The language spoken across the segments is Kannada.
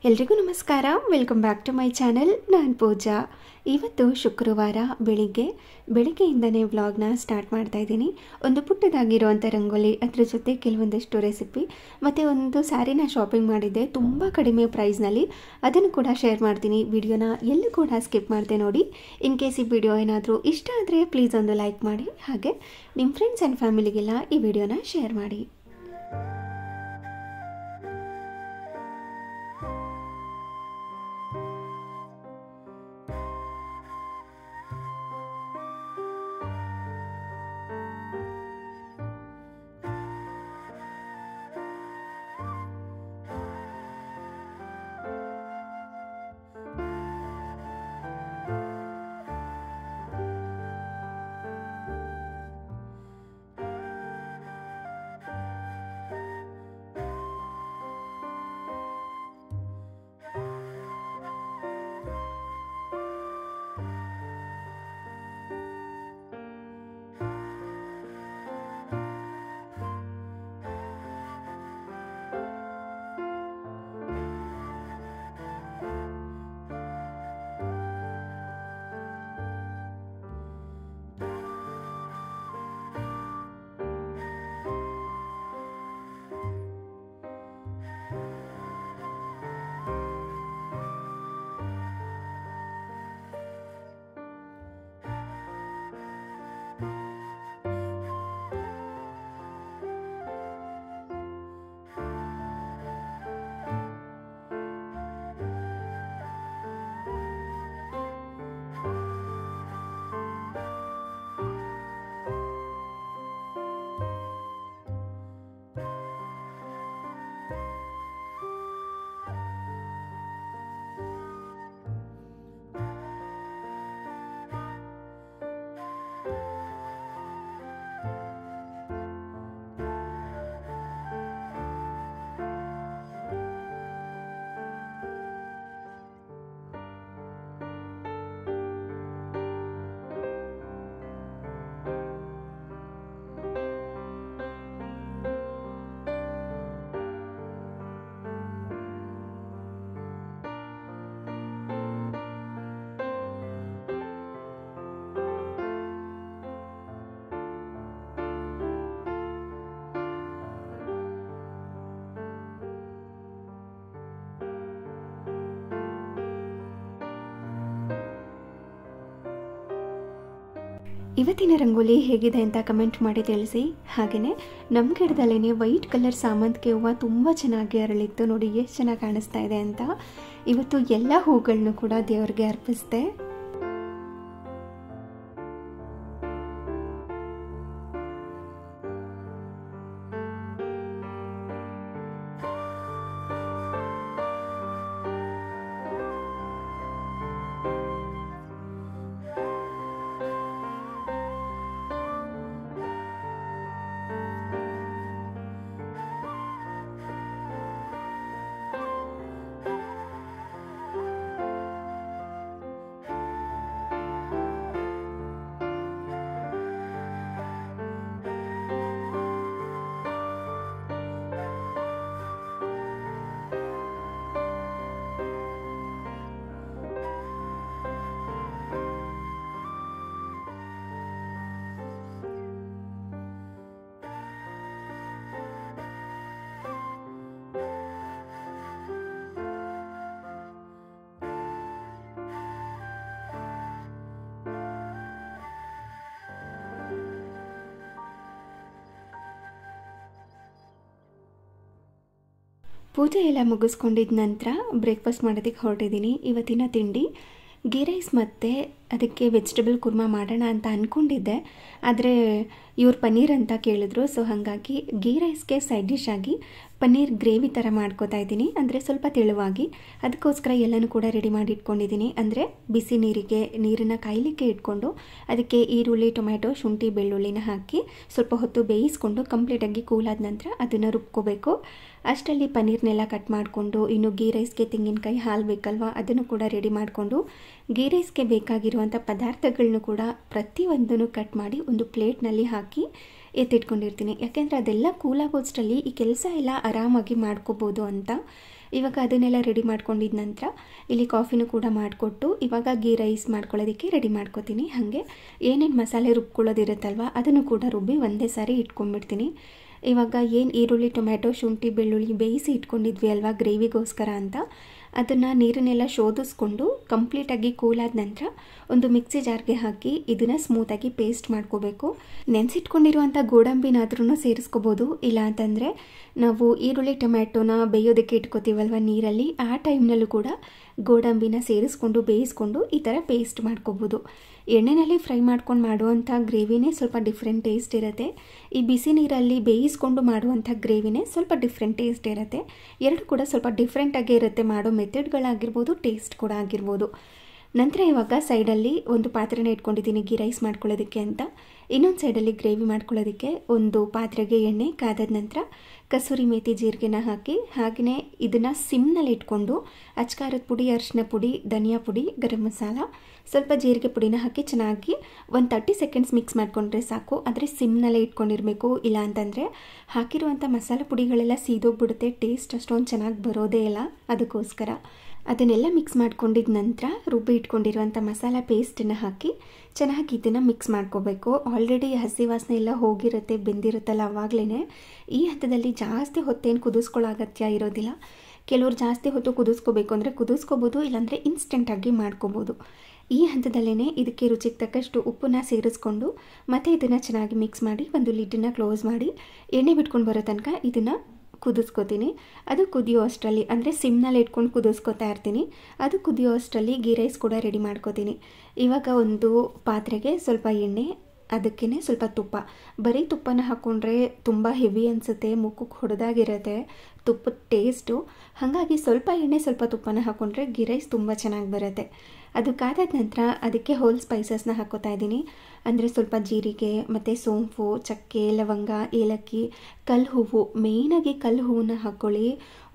ಎಲ್ರಿಗೂ ನಮಸ್ಕಾರ. Welcome back to my channel. ನಾನು ಪೂಜಾ. ಇವತ್ತು ಶುಕ್ರವಾರ ಬೆಳಿಗ್ಗೆಯಿಂದನೇ ವ್ಲಾಗ್ನ ಸ್ಟಾರ್ಟ್ ಮಾಡ್ತಾ ಇದ್ದೀನಿ. ಒಂದು ಪುಟ್ಟದಾಗಿರುವಂಥ ರಂಗೋಲಿ, ಅದರ ಜೊತೆ ಕೆಲವೊಂದಷ್ಟು ರೆಸಿಪಿ ಮತ್ತು ಒಂದು ಸ್ಯಾರಿನ ಶಾಪಿಂಗ್ ಮಾಡಿದ್ದೆ ತುಂಬ ಕಡಿಮೆ ಪ್ರೈಸ್ನಲ್ಲಿ. ಅದನ್ನು ಕೂಡ ಶೇರ್ ಮಾಡ್ತೀನಿ. ವಿಡಿಯೋನ ಎಲ್ಲೂ ಕೂಡ ಸ್ಕಿಪ್ ಮಾಡಿದೆ ನೋಡಿ. ಇನ್ ಕೇಸ್ ಈ ವಿಡಿಯೋ ಏನಾದರೂ ಇಷ್ಟ ಆದರೆ ಪ್ಲೀಸ್ ಒಂದು ಲೈಕ್ ಮಾಡಿ, ಹಾಗೆ ನಿಮ್ಮ ಫ್ರೆಂಡ್ಸ್ ಆ್ಯಂಡ್ ಫ್ಯಾಮಿಲಿಗೆಲ್ಲ ಈ ವಿಡಿಯೋನ ಶೇರ್ ಮಾಡಿ. ಇವತ್ತಿನ ರಂಗೋಲಿ ಹೇಗಿದೆ ಅಂತ ಕಮೆಂಟ್ ಮಾಡಿ ತಿಳಿಸಿ. ಹಾಗೆಯೇ ನಮ್ಮ ಗಿಡದಲ್ಲೇ ವೈಟ್ ಕಲರ್ ಸಾಮಂತಿಗೆ ಹೂವು ತುಂಬ ಚೆನ್ನಾಗಿ ಅರಳಿತ್ತು. ನೋಡಿ ಎಷ್ಟು ಚೆನ್ನಾಗಿ ಕಾಣಿಸ್ತಾ ಇದೆ ಅಂತ. ಇವತ್ತು ಎಲ್ಲ ಹೂಗಳನ್ನೂ ಕೂಡ ದೇವರಿಗೆ ಅರ್ಪಿಸಿದೆ. ಪೂಜೆ ಎಲ್ಲ ಮುಗಿಸ್ಕೊಂಡಿದ್ದ ನಂತರ ಬ್ರೇಕ್ಫಾಸ್ಟ್ ಮಾಡೋದಕ್ಕೆ ಹೊರಟಿದ್ದೀನಿ. ಇವತ್ತಿನ ತಿಂಡಿ ಗೀ ರೈಸ್ ಮತ್ತು ಅದಕ್ಕೆ ವೆಜಿಟೇಬಲ್ ಕುರ್ಮಾ ಮಾಡೋಣ ಅಂತ ಅಂದ್ಕೊಂಡಿದ್ದೆ. ಆದರೆ ಇವ್ರು ಪನ್ನೀರ್ ಅಂತ ಕೇಳಿದ್ರು. ಸೊ ಹಾಗಾಗಿ ಗೀ ರೈಸ್ಗೆ ಸೈಡ್ ಡಿಶ್ ಆಗಿ ಪನ್ನೀರ್ ಗ್ರೇವಿ ಥರ ಮಾಡ್ಕೋತಾ ಇದ್ದೀನಿ, ಅಂದರೆ ಸ್ವಲ್ಪ ತೆಳುವಾಗಿ. ಅದಕ್ಕೋಸ್ಕರ ಎಲ್ಲನೂ ಕೂಡ ರೆಡಿ ಮಾಡಿ ಇಟ್ಕೊಂಡಿದ್ದೀನಿ. ಅಂದರೆ ಬಿಸಿ ನೀರನ್ನು ಕಾಯಲಿಕ್ಕೆ ಇಟ್ಕೊಂಡು ಅದಕ್ಕೆ ಈರುಳ್ಳಿ, ಟೊಮ್ಯಾಟೊ, ಶುಂಠಿ, ಬೆಳ್ಳುಳ್ಳಿನ ಹಾಕಿ ಸ್ವಲ್ಪ ಹೊತ್ತು ಬೇಯಿಸ್ಕೊಂಡು ಕಂಪ್ಲೀಟಾಗಿ ಕೂಲಾದ ನಂತರ ಅದನ್ನು ರುಬ್ಕೋಬೇಕು. ಅಷ್ಟರಲ್ಲಿ ಪನ್ನೀರ್ನೆಲ್ಲ ಕಟ್ ಮಾಡಿಕೊಂಡು, ಇನ್ನು ಗೀ ರೈಸ್ಗೆ ತೆಂಗಿನಕಾಯಿ ಹಾಲು ಬೇಕಲ್ವ, ಅದನ್ನು ಕೂಡ ರೆಡಿ ಮಾಡಿಕೊಂಡು ಗೀ ರೈಸ್ಗೆ ಬೇಕಾಗಿರುವಂಥ ಪದಾರ್ಥಗಳನ್ನೂ ಕೂಡ ಪ್ರತಿಯೊಂದನ್ನು ಕಟ್ ಮಾಡಿ ಒಂದು ಪ್ಲೇಟ್ನಲ್ಲಿ ಹಾಕಿ ಎತ್ತಿಟ್ಕೊಂಡಿರ್ತೀನಿ. ಯಾಕೆಂದರೆ ಅದೆಲ್ಲ ಕೂಲಾಗೋಷ್ಟರಲ್ಲಿ ಈ ಕೆಲಸ ಎಲ್ಲ ಆರಾಮಾಗಿ ಮಾಡ್ಕೋಬೋದು ಅಂತ. ಇವಾಗ ಅದನ್ನೆಲ್ಲ ರೆಡಿ ಮಾಡ್ಕೊಂಡಿದ್ದ ನಂತರ ಇಲ್ಲಿ ಕಾಫಿನೂ ಕೂಡ ಮಾಡಿಕೊಟ್ಟು ಇವಾಗ ಗೀ ರೈಸ್ ಮಾಡ್ಕೊಳ್ಳೋದಕ್ಕೆ ರೆಡಿ ಮಾಡ್ಕೊತೀನಿ. ಹಾಗೆ ಏನೇನು ಮಸಾಲೆ ರುಬ್ಕೊಳ್ಳೋದಿರುತ್ತಲ್ವ ಅದನ್ನು ಕೂಡ ರುಬ್ಬಿ ಒಂದೇ ಸಾರಿ ಇಟ್ಕೊಂಡ್ಬಿಡ್ತೀನಿ. ಇವಾಗ ಏನು ಈರುಳ್ಳಿ, ಟೊಮ್ಯಾಟೊ, ಶುಂಠಿ, ಬೆಳ್ಳುಳ್ಳಿ ಬೇಯಿಸಿ ಇಟ್ಕೊಂಡಿದ್ವಿ ಅಲ್ವಾ ಗ್ರೇವಿಗೋಸ್ಕರ ಅಂತ, ಅದನ್ನು ನೀರನ್ನೆಲ್ಲ ಶೋಧಿಸ್ಕೊಂಡು ಕಂಪ್ಲೀಟಾಗಿ ಕೂಲಾದ ನಂತರ ಒಂದು ಮಿಕ್ಸಿ ಜಾರ್ಗೆ ಹಾಕಿ ಇದನ್ನು ಸ್ಮೂತಾಗಿ ಪೇಸ್ಟ್ ಮಾಡ್ಕೋಬೇಕು. ನೆನೆಸಿಟ್ಕೊಂಡಿರುವಂಥ ಗೋಡಂಬಿನಾದ್ರೂ ಸೇರಿಸ್ಕೋಬೋದು, ಇಲ್ಲ ಅಂತಂದರೆ ನಾವು ಈರುಳ್ಳಿ ಟೊಮ್ಯಾಟೊನ ಬೇಯೋದಕ್ಕೆ ಇಟ್ಕೋತೀವಲ್ವ ನೀರಲ್ಲಿ, ಆ ಟೈಮ್ನಲ್ಲೂ ಕೂಡ ಗೋಡಂಬಿನ ಸೇರಿಸ್ಕೊಂಡು ಬೇಯಿಸ್ಕೊಂಡು ಈ ಥರ ಪೇಸ್ಟ್ ಮಾಡ್ಕೋಬೋದು. ಎಣ್ಣೆಯಲ್ಲಿ ಫ್ರೈ ಮಾಡ್ಕೊಂಡು ಮಾಡುವಂಥ ಗ್ರೇವಿನೇ ಸ್ವಲ್ಪ ಡಿಫ್ರೆಂಟ್ ಟೇಸ್ಟ್ ಇರುತ್ತೆ. ಈ ಬಿಸಿ ನೀರಲ್ಲಿ ಬೇಯಿಸ್ಕೊಂಡು ಮಾಡುವಂಥ ಗ್ರೇವಿನೇ ಸ್ವಲ್ಪ ಡಿಫ್ರೆಂಟ್ ಟೇಸ್ಟ್ ಇರುತ್ತೆ. ಎರಡು ಕೂಡ ಸ್ವಲ್ಪ ಡಿಫ್ರೆಂಟಾಗೇ ಇರುತ್ತೆ, ಮಾಡೋ ಮೆಥಡ್ಗಳಾಗಿರ್ಬೋದು, ಟೇಸ್ಟ್ ಕೂಡ ಆಗಿರ್ಬೋದು. ನಂತರ ಇವಾಗ ಸೈಡಲ್ಲಿ ಒಂದು ಪಾತ್ರೆನ ಇಟ್ಕೊಂಡಿದ್ದೀನಿ ಗೀ ರೈಸ್ ಮಾಡ್ಕೊಳ್ಳೋದಕ್ಕೆ ಅಂತ. ಇನ್ನೊಂದು ಸೈಡಲ್ಲಿ ಗ್ರೇವಿ ಮಾಡ್ಕೊಳ್ಳೋದಕ್ಕೆ ಒಂದು ಪಾತ್ರೆಗೆ ಎಣ್ಣೆ ಕಾದಾದ ನಂತರ ಕಸೂರಿ ಮೇಥಿ, ಜೀರಿಗೆನ ಹಾಕಿ ಹಾಗೆಯೇ ಇದನ್ನು ಸಿಮ್ನಲ್ಲಿ ಇಟ್ಕೊಂಡು ಅಚ್ಕಾರದ ಪುಡಿ, ಅರಿಶಿನ ಪುಡಿ, ಧನಿಯಾ ಪುಡಿ, ಗರಂ ಮಸಾಲ, ಸ್ವಲ್ಪ ಜೀರಿಗೆ ಪುಡಿನ ಹಾಕಿ ಚೆನ್ನಾಗಿ ಒಂದು 30 ಸೆಕೆಂಡ್ಸ್ ಮಿಕ್ಸ್ ಮಾಡಿಕೊಂಡ್ರೆ ಸಾಕು. ಆದರೆ ಸಿಮ್ನಲ್ಲೇ ಇಟ್ಕೊಂಡಿರಬೇಕು, ಇಲ್ಲ ಅಂತಂದರೆ ಹಾಕಿರುವಂಥ ಮಸಾಲೆ ಪುಡಿಗಳೆಲ್ಲ ಸೀದೋಗ್ಬಿಡುತ್ತೆ, ಟೇಸ್ಟ್ ಅಷ್ಟೊಂದು ಚೆನ್ನಾಗಿ ಬರೋದೇ ಇಲ್ಲ. ಅದಕ್ಕೋಸ್ಕರ ಅದನ್ನೆಲ್ಲ ಮಿಕ್ಸ್ ಮಾಡ್ಕೊಂಡಿದ್ದ ನಂತರ ರುಬ್ಬಿ ಇಟ್ಕೊಂಡಿರುವಂಥ ಮಸಾಲ ಪೇಸ್ಟನ್ನು ಹಾಕಿ ಚೆನ್ನಾಗಿ ಇದನ್ನು ಮಿಕ್ಸ್ ಮಾಡ್ಕೋಬೇಕು. ಆಲ್ರೆಡಿ ಹಸಿ ವಾಸನೆ ಎಲ್ಲ ಹೋಗಿರುತ್ತೆ, ಬೆಂದಿರುತ್ತಲ್ಲ ಆವಾಗಲೇ. ಈ ಹಂತದಲ್ಲಿ ಜಾಸ್ತಿ ಹೊತ್ತೇನು ಕುದಿಸ್ಕೊಳ್ಳೋ ಅಗತ್ಯ ಇರೋದಿಲ್ಲ. ಕೆಲವರು ಜಾಸ್ತಿ ಹೊತ್ತು ಕುದಿಸ್ಕೋಬೇಕು ಅಂದರೆ ಕುದಿಸ್ಕೋಬೋದು, ಇಲ್ಲಾಂದರೆ ಇನ್ಸ್ಟೆಂಟಾಗಿ ಮಾಡ್ಕೋಬೋದು. ಈ ಹಂತದಲ್ಲೇ ಇದಕ್ಕೆ ರುಚಿಗೆ ತಕ್ಕಷ್ಟು ಉಪ್ಪನ್ನ ಸೇರಿಸ್ಕೊಂಡು ಮತ್ತೆ ಇದನ್ನು ಚೆನ್ನಾಗಿ ಮಿಕ್ಸ್ ಮಾಡಿ ಒಂದು ಲಿಡ್ಡನ್ನು ಕ್ಲೋಸ್ ಮಾಡಿ ಎಣ್ಣೆ ಬಿಟ್ಕೊಂಡು ಬರೋ ತನಕ ಇದನ್ನು ಕುದಿಸ್ಕೋತೀನಿ. ಅದು ಕುದಿಯೋ ಅಷ್ಟರಲ್ಲಿ, ಅಂದರೆ ಸಿಮ್ನಲ್ಲಿ ಇಟ್ಕೊಂಡು ಕುದಿಸ್ಕೋತಾ ಇರ್ತೀನಿ. ಅದು ಕುದಿಯೋ ಅಷ್ಟರಲ್ಲಿ ಗೀ ರೈಸ್ ಕೂಡ ರೆಡಿ ಮಾಡ್ಕೋತೀನಿ. ಇವಾಗ ಒಂದು ಪಾತ್ರೆಗೆ ಸ್ವಲ್ಪ ಎಣ್ಣೆ, ಅದಕ್ಕೇ ಸ್ವಲ್ಪ ತುಪ್ಪ. ಬರೀ ತುಪ್ಪನ ಹಾಕ್ಕೊಂಡ್ರೆ ತುಂಬ ಹೆವಿ ಅನಿಸುತ್ತೆ, ಮುಖಕ್ಕೆ ಹೊಡೆದಾಗಿರುತ್ತೆ ತುಪ್ಪದ ಟೇಸ್ಟು. ಹಾಗಾಗಿ ಸ್ವಲ್ಪ ಎಣ್ಣೆ ಸ್ವಲ್ಪ ತುಪ್ಪನ ಹಾಕ್ಕೊಂಡ್ರೆ ಗೀ ರೈಸ್ ತುಂಬ ಚೆನ್ನಾಗಿ ಬರುತ್ತೆ. ಅದು ಕಾದಾದ ನಂತರ ಅದಕ್ಕೆ ಹೋಲ್ ಸ್ಪೈಸಸ್ನ ಹಾಕ್ಕೋತಾ ಇದ್ದೀನಿ. ಅಂದರೆ ಸ್ವಲ್ಪ ಜೀರಿಗೆ ಮತ್ತು ಸೋಂಪು, ಚಕ್ಕೆ, ಲವಂಗ, ಏಲಕ್ಕಿ, ಕಲ್ಲು ಹೂವು. ಮೇಯ್ನಾಗಿ ಕಲ್ಲು ಹೂವನ್ನ ಹಾಕ್ಕೊಳ್ಳಿ,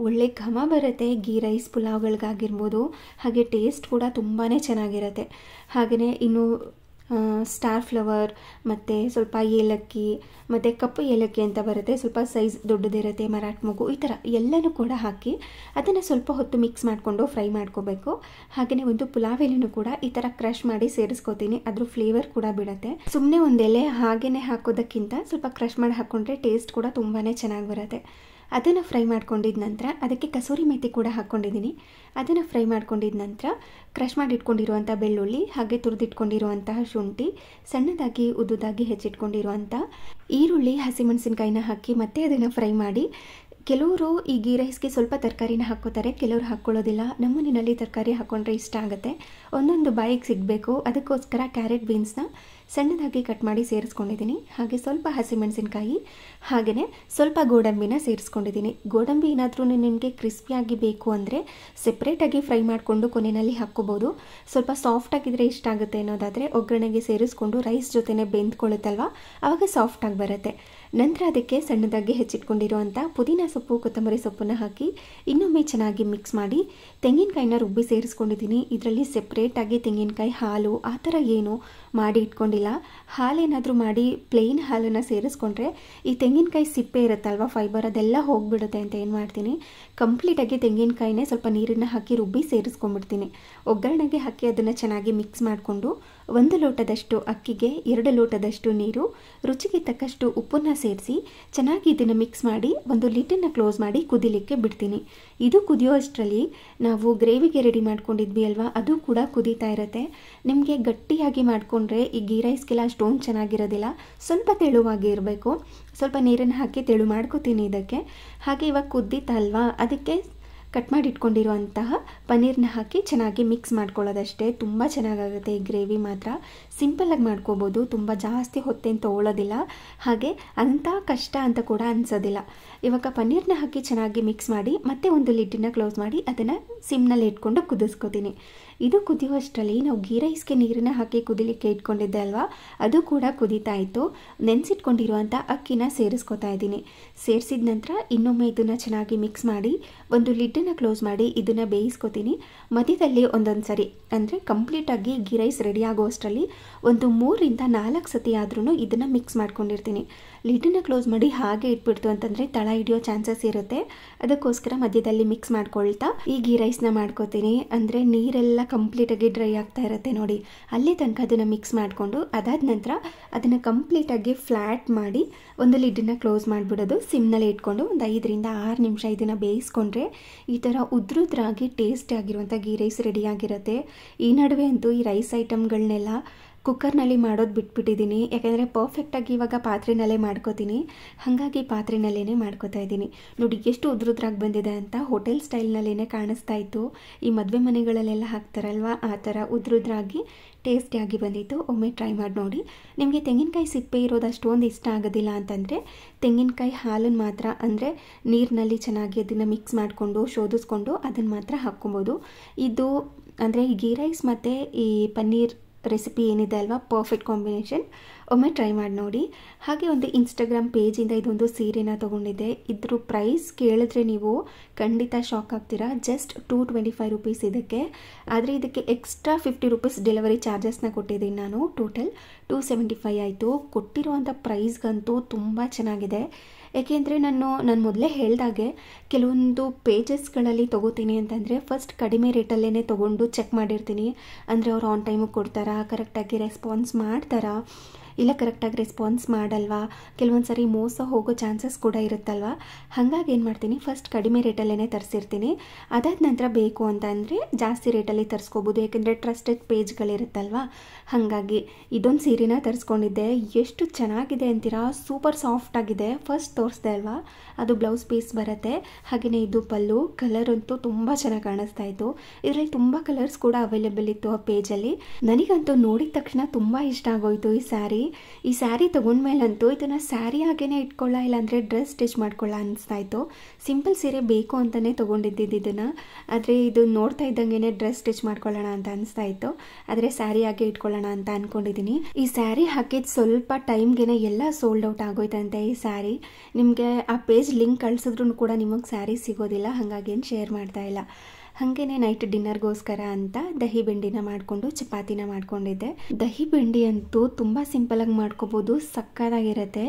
ಒಳ್ಳೆ ಘಮ ಬರುತ್ತೆ ಗೀ ರೈಸ್ ಪುಲಾವ್ಗಳಿಗಾಗಿರ್ಬೋದು. ಹಾಗೆ ಟೇಸ್ಟ್ ಕೂಡ ತುಂಬಾ ಚೆನ್ನಾಗಿರುತ್ತೆ. ಹಾಗೆಯೇ ಇನ್ನು ಸ್ಟಾರ್ ಫ್ಲವರ್ ಮತ್ತು ಸ್ವಲ್ಪ ಏಲಕ್ಕಿ ಮತ್ತು ಕಪ್ಪು ಏಲಕ್ಕಿ ಅಂತ ಬರುತ್ತೆ, ಸ್ವಲ್ಪ ಸೈಜ್ ದೊಡ್ಡದಿರುತ್ತೆ, ಮರಾಠ ಮೊಗ್ಗು, ಈ ಥರ ಎಲ್ಲನೂ ಕೂಡ ಹಾಕಿ ಅದನ್ನು ಸ್ವಲ್ಪ ಹೊತ್ತು ಮಿಕ್ಸ್ ಮಾಡಿಕೊಂಡು ಫ್ರೈ ಮಾಡ್ಕೋಬೇಕು. ಹಾಗೆಯೇ ಒಂದು ಪುಲಾವ್ ಎಲೆನೂ ಕೂಡ ಈ ಥರ ಕ್ರಷ್ ಮಾಡಿ ಸೇರಿಸ್ಕೋತೀನಿ, ಅದ್ರ ಫ್ಲೇವರ್ ಕೂಡ ಬಿಡುತ್ತೆ. ಸುಮ್ಮನೆ ಒಂದೆಲೆ ಹಾಗೆಯೇ ಹಾಕೋದಕ್ಕಿಂತ ಸ್ವಲ್ಪ ಕ್ರಷ್ ಮಾಡಿ ಹಾಕ್ಕೊಂಡ್ರೆ ಟೇಸ್ಟ್ ಕೂಡ ತುಂಬಾ ಚೆನ್ನಾಗಿ ಬರುತ್ತೆ. ಅದನ್ನು ಫ್ರೈ ಮಾಡ್ಕೊಂಡಿದ್ದ ನಂತರ ಅದಕ್ಕೆ ಕಸೂರಿ ಮೇಥಿ ಕೂಡ ಹಾಕ್ಕೊಂಡಿದ್ದೀನಿ. ಅದನ್ನು ಫ್ರೈ ಮಾಡ್ಕೊಂಡಿದ್ದ ನಂತರ ಕ್ರಷ್ ಮಾಡಿ ಇಟ್ಕೊಂಡಿರುವಂಥ ಬೆಳ್ಳುಳ್ಳಿ, ಹಾಗೆ ತುರಿದಿಟ್ಕೊಂಡಿರುವಂತಹ ಶುಂಠಿ, ಸಣ್ಣದಾಗಿ ಉದ್ದುದಾಗಿ ಹೆಚ್ಚಿಟ್ಕೊಂಡಿರುವಂಥ ಈರುಳ್ಳಿ, ಹಸಿಮೆಣಸಿನ್ಕಾಯಿನ ಹಾಕಿ ಮತ್ತೆ ಅದನ್ನು ಫ್ರೈ ಮಾಡಿ. ಕೆಲವರು ಈ ಗೀ ರೈಸ್ಗೆ ಸ್ವಲ್ಪ ತರಕಾರಿನ ಹಾಕ್ಕೋತಾರೆ, ಕೆಲವರು ಹಾಕ್ಕೊಳ್ಳೋದಿಲ್ಲ. ನಮ್ಮನೆಯಲ್ಲಿ ತರಕಾರಿ ಹಾಕ್ಕೊಂಡ್ರೆ ಇಷ್ಟ ಆಗುತ್ತೆ, ಒಂದೊಂದು ಬಾಯಿಗೆ ಸಿಗಬೇಕು. ಅದಕ್ಕೋಸ್ಕರ ಕ್ಯಾರೆಟ್, ಬೀನ್ಸ್ನ ಸಣ್ಣದಾಗಿ ಕಟ್ ಮಾಡಿ ಸೇರಿಸ್ಕೊಂಡಿದ್ದೀನಿ. ಹಾಗೆ ಸ್ವಲ್ಪ ಹಸಿಮೆಣಸಿನ್ಕಾಯಿ, ಹಾಗೆಯೇ ಸ್ವಲ್ಪ ಗೋಡಂಬಿನ ಸೇರಿಸ್ಕೊಂಡಿದ್ದೀನಿ. ಗೋಡಂಬಿ ಏನಾದರೂ ನಿಮಗೆ ಕ್ರಿಸ್ಪಿಯಾಗಿ ಬೇಕು ಅಂದರೆ ಸೆಪ್ರೇಟಾಗಿ ಫ್ರೈ ಮಾಡಿಕೊಂಡು ಕೊನೆಯಲ್ಲಿ ಹಾಕ್ಕೋಬೋದು. ಸ್ವಲ್ಪ ಸಾಫ್ಟಾಗಿದ್ದರೆ ಇಷ್ಟ ಆಗುತ್ತೆ ಅನ್ನೋದಾದರೆ ಒಗ್ಗರಣೆಗೆ ಸೇರಿಸ್ಕೊಂಡು ರೈಸ್ ಜೊತೆನೇ ಬೆಂದ್ಕೊಳ್ಳುತ್ತಲ್ವ, ಆವಾಗ ಸಾಫ್ಟಾಗಿ ಬರುತ್ತೆ. ನಂತರ ಅದಕ್ಕೆ ಸಣ್ಣದಾಗಿ ಹೆಚ್ಚಿಟ್ಕೊಂಡಿರುವಂಥ ಪುದೀನ ಸೊಪ್ಪು, ಕೊತ್ತಂಬರಿ ಸೊಪ್ಪನ್ನು ಹಾಕಿ ಇನ್ನೊಮ್ಮೆ ಚೆನ್ನಾಗಿ ಮಿಕ್ಸ್ ಮಾಡಿ ತೆಂಗಿನಕಾಯಿನ ರುಬ್ಬಿ ಸೇರಿಸ್ಕೊಂಡಿದ್ದೀನಿ. ಇದರಲ್ಲಿ ಸೆಪ್ರೇಟಾಗಿ ತೆಂಗಿನಕಾಯಿ ಹಾಲು ಆ ಥರ ಏನು ಮಾಡಿ ಇಟ್ಕೊಂಡಿಲ್ಲ. ಹಾಲೇನಾದರೂ ಮಾಡಿ ಪ್ಲೇನ್ ಹಾಲನ್ನು ಸೇರಿಸ್ಕೊಂಡ್ರೆ ಈ ತೆಂಗಿನಕಾಯಿ ಸಿಪ್ಪೆ ಇರುತ್ತಲ್ವ, ಫೈಬರ್, ಅದೆಲ್ಲ ಹೋಗಿಬಿಡುತ್ತೆ ಅಂತ ಏನು ಮಾಡ್ತೀನಿ, ಕಂಪ್ಲೀಟಾಗಿ ತೆಂಗಿನಕಾಯಿನೇ ಸ್ವಲ್ಪ ನೀರನ್ನು ಹಾಕಿ ರುಬ್ಬಿ ಸೇರಿಸ್ಕೊಂಡ್ಬಿಡ್ತೀನಿ. ಒಗ್ಗರಣೆಗೆ ಹಾಕಿ ಅದನ್ನು ಚೆನ್ನಾಗಿ ಮಿಕ್ಸ್ ಮಾಡಿಕೊಂಡು 1 ಲೋಟದಷ್ಟು ಅಕ್ಕಿಗೆ 2 ಲೋಟದಷ್ಟು ನೀರು, ರುಚಿಗೆ ತಕ್ಕಷ್ಟು ಉಪ್ಪನ್ನು ಸೇರಿಸಿ ಚೆನ್ನಾಗಿ ಇದನ್ನು ಮಿಕ್ಸ್ ಮಾಡಿ ಒಂದು ಲಿಡ್ಡನ್ನು ಕ್ಲೋಸ್ ಮಾಡಿ ಕುದಿಲಿಕ್ಕೆ ಬಿಡ್ತೀನಿ. ಇದು ಕುದಿಯೋ ಅಷ್ಟರಲ್ಲಿ ನಾವು ಗ್ರೇವಿಗೆ ರೆಡಿ ಮಾಡ್ಕೊಂಡಿದ್ವಿ ಅಲ್ವಾ, ಅದು ಕೂಡ ಕುದೀತಾ ಇರುತ್ತೆ. ನಿಮಗೆ ಗಟ್ಟಿಯಾಗಿ ಮಾಡಿಕೊಂಡ್ರೆ ಈ ಗೀ ರೈಸ್ಗೆಲ್ಲ ಅಷ್ಟೊಂದು ಚೆನ್ನಾಗಿರೋದಿಲ್ಲ, ಸ್ವಲ್ಪ ತೆಳುವಾಗಿ ಇರಬೇಕು. ಸ್ವಲ್ಪ ನೀರನ್ನು ಹಾಕಿ ತೆಳು ಮಾಡ್ಕೋತೀನಿ ಇದಕ್ಕೆ. ಹಾಗೆ ಇವಾಗ ಕುದ್ದೀತಲ್ವಾ, ಅದಕ್ಕೆ ಕಟ್ ಮಾಡಿ ಇಟ್ಕೊಂಡಿರುವಂತಹ ಪನ್ನೀರನ್ನ ಹಾಕಿ ಚೆನ್ನಾಗಿ ಮಿಕ್ಸ್ ಮಾಡ್ಕೊಳ್ಳೋದಷ್ಟೇ. ತುಂಬ ಚೆನ್ನಾಗಾಗುತ್ತೆ ಈ ಗ್ರೇವಿ ಮಾತ್ರ. ಸಿಂಪಲ್ಲಾಗಿ ಮಾಡ್ಕೋಬೋದು, ತುಂಬ ಜಾಸ್ತಿ ಹೊತ್ತೇನು ತೊಗೊಳ್ಳೋದಿಲ್ಲ, ಹಾಗೆ ಅಂಥ ಕಷ್ಟ ಅಂತ ಕೂಡ ಅನಿಸೋದಿಲ್ಲ. ಇವಾಗ ಪನ್ನೀರನ್ನ ಹಾಕಿ ಚೆನ್ನಾಗಿ ಮಿಕ್ಸ್ ಮಾಡಿ ಮತ್ತೆ ಒಂದು ಲಿಡ್ಡನ್ನು ಕ್ಲೋಸ್ ಮಾಡಿ ಅದನ್ನು ಸಿಮ್ನಲ್ಲಿ ಇಟ್ಕೊಂಡು ಕುದಿಸ್ಕೋತೀನಿ. ಇದು ಕುದಿಯುವಷ್ಟರಲ್ಲಿ ನಾವು ಗೀ ರೈಸ್ಗೆ ನೀರನ್ನು ಹಾಕಿ ಕುದಿಲಿಕ್ಕೆ ಇಟ್ಕೊಂಡಿದ್ದೆ ಅಲ್ವಾ, ಅದು ಕೂಡ ಕುದೀತಾ ಇತ್ತು. ನೆನೆಸಿಟ್ಕೊಂಡಿರುವಂಥ ಅಕ್ಕಿನ ಸೇರಿಸ್ಕೊತಾ ಇದ್ದೀನಿ. ಸೇರಿಸಿದ ನಂತರ ಇನ್ನೊಮ್ಮೆ ಇದನ್ನು ಚೆನ್ನಾಗಿ ಮಿಕ್ಸ್ ಮಾಡಿ ಒಂದು ಲಿಡ್ಡನ್ನು ಕ್ಲೋಸ್ ಮಾಡಿ ಇದನ್ನು ಬೇಯಿಸ್ಕೊತೀನಿ. ಮಧ್ಯದಲ್ಲಿ ಒಂದೊಂದು ಸರಿ, ಅಂದರೆ ಕಂಪ್ಲೀಟಾಗಿ ಗೀ ರೈಸ್ ರೆಡಿ ಆಗೋ ಅಷ್ಟರಲ್ಲಿ ಒಂದು 3 ರಿಂದ 4 ಸತಿ ಆದ್ರೂ ಇದನ್ನು ಮಿಕ್ಸ್ ಮಾಡ್ಕೊಂಡಿರ್ತೀನಿ. ಲಿಡನ್ನು ಕ್ಲೋಸ್ ಮಾಡಿ ಹಾಗೆ ಇಟ್ಬಿಡ್ತು ಅಂತಂದರೆ ತಳ ಹಿಡಿಯೋ ಚಾನ್ಸಸ್ ಇರುತ್ತೆ. ಅದಕ್ಕೋಸ್ಕರ ಮಧ್ಯದಲ್ಲಿ ಮಿಕ್ಸ್ ಮಾಡ್ಕೊಳ್ತಾ ಈ ಗೀ ರೈಸ್ನ ಮಾಡ್ಕೋತೀನಿ. ಅಂದರೆ ನೀರೆಲ್ಲ ಕಂಪ್ಲೀಟಾಗಿ ಡ್ರೈ ಆಗ್ತಾ ಇರುತ್ತೆ ನೋಡಿ, ಅಲ್ಲಿ ತನಕ ಅದನ್ನು ಮಿಕ್ಸ್ ಮಾಡಿಕೊಂಡು ಅದಾದ ನಂತರ ಅದನ್ನು ಕಂಪ್ಲೀಟಾಗಿ ಫ್ಲ್ಯಾಟ್ ಮಾಡಿ ಒಂದು ಲಿಡನ್ನು ಕ್ಲೋಸ್ ಮಾಡಿಬಿಡೋದು. ಸಿಮ್ನಲ್ಲಿ ಇಟ್ಕೊಂಡು ಒಂದು 5-6 ನಿಮಿಷ ಇದನ್ನು ಬೇಯಿಸ್ಕೊಂಡ್ರೆ ಈ ಥರ ಉದ್ರುದ್ರಾಗಿ ಟೇಸ್ಟಿ ಆಗಿರುವಂಥ ಗೀ ರೈಸ್ ರೆಡಿಯಾಗಿರುತ್ತೆ. ಈ ನಡುವೆ ಅಂತೂ ಈ ರೈಸ್ ಐಟಮ್ಗಳನ್ನೆಲ್ಲ ಕುಕ್ಕರ್ನಲ್ಲಿ ಮಾಡೋದು ಬಿಟ್ಬಿಟ್ಟಿದ್ದೀನಿ, ಯಾಕೆಂದರೆ ಪರ್ಫೆಕ್ಟಾಗಿ ಇವಾಗ ಪಾತ್ರೆನಲ್ಲೇ ಮಾಡ್ಕೋತೀನಿ. ಹಾಗಾಗಿ ಪಾತ್ರೆನಲ್ಲೇ ಮಾಡ್ಕೋತಾ ಇದ್ದೀನಿ. ನೋಡಿ ಎಷ್ಟು ಉದ್ರುದ್ರಾಗಿ ಬಂದಿದೆ ಅಂತ, ಹೋಟೆಲ್ ಸ್ಟೈಲ್ನಲ್ಲೇ ಕಾಣಿಸ್ತಾ ಇತ್ತು. ಈ ಮದುವೆ ಮನೆಗಳಲ್ಲೆಲ್ಲ ಹಾಕ್ತಾರಲ್ವ ಆ ಥರ ಉದ್ರುದ್ರಾಗಿ ಟೇಸ್ಟಿಯಾಗಿ ಬಂದಿತ್ತು. ಒಮ್ಮೆ ಟ್ರೈ ಮಾಡಿ ನೋಡಿ. ನಿಮಗೆ ತೆಂಗಿನಕಾಯಿ ಸಿಪ್ಪೆ ಇರೋದು ಅಷ್ಟೊಂದು ಇಷ್ಟ ಆಗೋದಿಲ್ಲ ಅಂತಂದರೆ ತೆಂಗಿನಕಾಯಿ ಹಾಲನ್ನು ಮಾತ್ರ, ಅಂದರೆ ನೀರಿನಲ್ಲಿ ಚೆನ್ನಾಗಿ ಅದನ್ನು ಮಿಕ್ಸ್ ಮಾಡಿಕೊಂಡು ಶೋಧಿಸ್ಕೊಂಡು ಅದನ್ನು ಮಾತ್ರ ಹಾಕ್ಕೊಬೋದು. ಇದು ಅಂದರೆ ಈ ಗೀ ರೈಸ್ ಮತ್ತು ಈ ಪನ್ನೀರ್ ರೆಸಿಪಿ ಏನಿದೆ ಅಲ್ವಾ, ಪರ್ಫೆಕ್ಟ್ ಕಾಂಬಿನೇಷನ್. ಒಮ್ಮೆ ಟ್ರೈ ಮಾಡಿ ನೋಡಿ. ಹಾಗೆ ಒಂದು ಇನ್ಸ್ಟಾಗ್ರಾಮ್ ಪೇಜಿಂದ ಇದೊಂದು ಸೀರೆನ ತೊಗೊಂಡಿದ್ದೆ. ಇದ್ರ ಪ್ರೈಸ್ ಕೇಳಿದ್ರೆ ನೀವು ಖಂಡಿತ ಶಾಕ್ ಆಗ್ತೀರಾ. ಜಸ್ಟ್ 225 ರುಪೀಸ್ ಇದಕ್ಕೆ. ಆದರೆ ಇದಕ್ಕೆ ಎಕ್ಸ್ಟ್ರಾ 50 ರುಪೀಸ್ ಡೆಲಿವರಿ ಚಾರ್ಜಸ್ನ ಕೊಟ್ಟಿದ್ದೀನಿ ನಾನು. ಟೋಟಲ್ 275 ಆಯಿತು. ಕೊಟ್ಟಿರುವಂಥ ಪ್ರೈಸ್ಗಂತೂ ತುಂಬ ಚೆನ್ನಾಗಿದೆ. ಏಕೆಂದರೆ ನಾನು ಮೊದಲೇ ಹೇಳಿದಾಗೆ ಕೆಲವೊಂದು ಪೇಜಸ್ಗಳಲ್ಲಿ ತೊಗೋತೀನಿ ಅಂತಂದರೆ ಫಸ್ಟ್ ಕಡಿಮೆ ರೇಟಲ್ಲೇ ತೊಗೊಂಡು ಚೆಕ್ ಮಾಡಿರ್ತೀನಿ. ಅಂದರೆ ಅವ್ರು ಆನ್ ಟೈಮಿಗೆ ಕೊಡ್ತಾರಾ, ಕರೆಕ್ಟಾಗಿ ರೆಸ್ಪಾನ್ಸ್ ಮಾಡ್ತಾರಾ, ಇಲ್ಲ ಕರೆಕ್ಟಾಗಿ ರೆಸ್ಪಾನ್ಸ್ ಮಾಡಲ್ವಾ, ಕೆಲವೊಂದು ಸರಿ ಮೋಸ ಹೋಗೋ ಚಾನ್ಸಸ್ ಕೂಡ ಇರುತ್ತಲ್ವ. ಹಾಗಾಗಿ ಏನು ಮಾಡ್ತೀನಿ, ಫಸ್ಟ್ ಕಡಿಮೆ ರೇಟಲ್ಲೇ ತರಿಸಿರ್ತೀನಿ. ಅದಾದ ನಂತರ ಬೇಕು ಅಂತ ಅಂದರೆ ಜಾಸ್ತಿ ರೇಟಲ್ಲಿ ತರಿಸ್ಕೋಬೋದು, ಯಾಕೆಂದರೆ ಟ್ರಸ್ಟೆಡ್ ಪೇಜ್ಗಳಿರುತ್ತಲ್ವ. ಹಾಗಾಗಿ ಇದೊಂದು ಸೀರೆನ ತರಿಸ್ಕೊಂಡಿದ್ದೆ. ಎಷ್ಟು ಚೆನ್ನಾಗಿದೆ ಅಂತೀರಾ, ಸೂಪರ್ ಸಾಫ್ಟ್ ಆಗಿದೆ. ಫಸ್ಟ್ ತೋರಿಸ್ದೆ ಅಲ್ವಾ, ಅದು ಬ್ಲೌಸ್ ಪೀಸ್ ಬರುತ್ತೆ. ಹಾಗೆಯೇ ಇದು ಪಲ್ಲು. ಕಲರ್ ಅಂತೂ ತುಂಬ ಚೆನ್ನಾಗಿ ಕಾಣಿಸ್ತಾ ಇತ್ತು. ಇದರಲ್ಲಿ ತುಂಬ ಕಲರ್ಸ್ ಕೂಡ ಅವೈಲೇಬಲ್ ಇತ್ತು ಆ ಪೇಜಲ್ಲಿ. ನನಗಂತೂ ನೋಡಿದ ತಕ್ಷಣ ತುಂಬ ಇಷ್ಟ ಆಗೋಯಿತು ಈ ಸ್ಯಾರಿ. ಈ ಸ್ಯಾರಿ ತೊಗೊಂಡ್ಮೇಲಂತೂ ಇದನ್ನು ಸ್ಯಾರಿ ಹಾಗೇನೆ ಇಟ್ಕೊಳ್ಳ, ಇಲ್ಲಾಂದರೆ ಡ್ರೆಸ್ ಸ್ಟಿಚ್ ಮಾಡ್ಕೊಳ್ಳ ಅನಿಸ್ತಾ ಇತ್ತು. ಸಿಂಪಲ್ ಸೀರೆ ಬೇಕು ಅಂತಲೇ ತೊಗೊಂಡಿದ್ದು ಇದನ್ನು. ಆದರೆ ಇದು ನೋಡ್ತಾ ಇದ್ದಂಗೆ ಡ್ರೆಸ್ ಸ್ಟಿಚ್ ಮಾಡ್ಕೊಳ್ಳೋಣ ಅಂತ ಅನಿಸ್ತಾ ಇತ್ತು. ಆದರೆ ಸ್ಯಾರಿ ಹಾಗೆ ಇಟ್ಕೊಳ್ಳೋಣ ಅಂತ ಅಂದ್ಕೊಂಡಿದ್ದೀನಿ. ಈ ಸ್ಯಾರಿ ಹಾಕಿದ ಸ್ವಲ್ಪ ಟೈಮ್ಗೆ ಎಲ್ಲ ಸೋಲ್ಡ್ ಔಟ್ ಆಗೋಯ್ತಂತೆ ಈ ಸ್ಯಾರಿ. ನಿಮಗೆ ಆ ಪೇಜ್ ಲಿಂಕ್ ಕಳಿಸಿದ್ರು ಕೂಡ ನಿಮಗೆ ಸ್ಯಾರಿ ಸಿಗೋದಿಲ್ಲ, ಹಾಗಾಗಿ ಏನು ಶೇರ್ ಮಾಡ್ತಾ ಇಲ್ಲ. ಹಾಗೆಯೇ ನೈಟ್ ಡಿನ್ನರ್ಗೋಸ್ಕರ ಅಂತ ದಹಿ ಬೆಂಡಿನ ಮಾಡಿಕೊಂಡು ಚಪಾತಿನ ಮಾಡ್ಕೊಂಡಿದ್ದೆ. ದಹಿ ಬೆಂಡಿ ಅಂತೂ ತುಂಬ ಸಿಂಪಲಾಗಿ ಮಾಡ್ಕೋಬೋದು, ಸಕ್ಕತ್ತಾಗಿರುತ್ತೆ.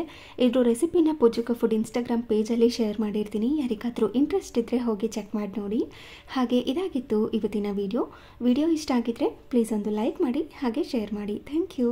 ಇದ್ರ ರೆಸಿಪಿನ ಪೂಜಕ ಫುಡ್ ಇನ್ಸ್ಟಾಗ್ರಾಮ್ ಪೇಜಲ್ಲಿ ಶೇರ್ ಮಾಡಿರ್ತೀನಿ. ಯಾರಿಗಾದರೂ ಇಂಟ್ರೆಸ್ಟ್ ಇದ್ದರೆ ಹೋಗಿ ಚೆಕ್ ಮಾಡಿ ನೋಡಿ. ಹಾಗೆ ಇದಾಗಿತ್ತು ಇವತ್ತಿನ ವಿಡಿಯೋ ಇಷ್ಟ ಆಗಿದ್ದರೆ ಪ್ಲೀಸ್ ಒಂದು ಲೈಕ್ ಮಾಡಿ, ಹಾಗೆ ಶೇರ್ ಮಾಡಿ. Thank you.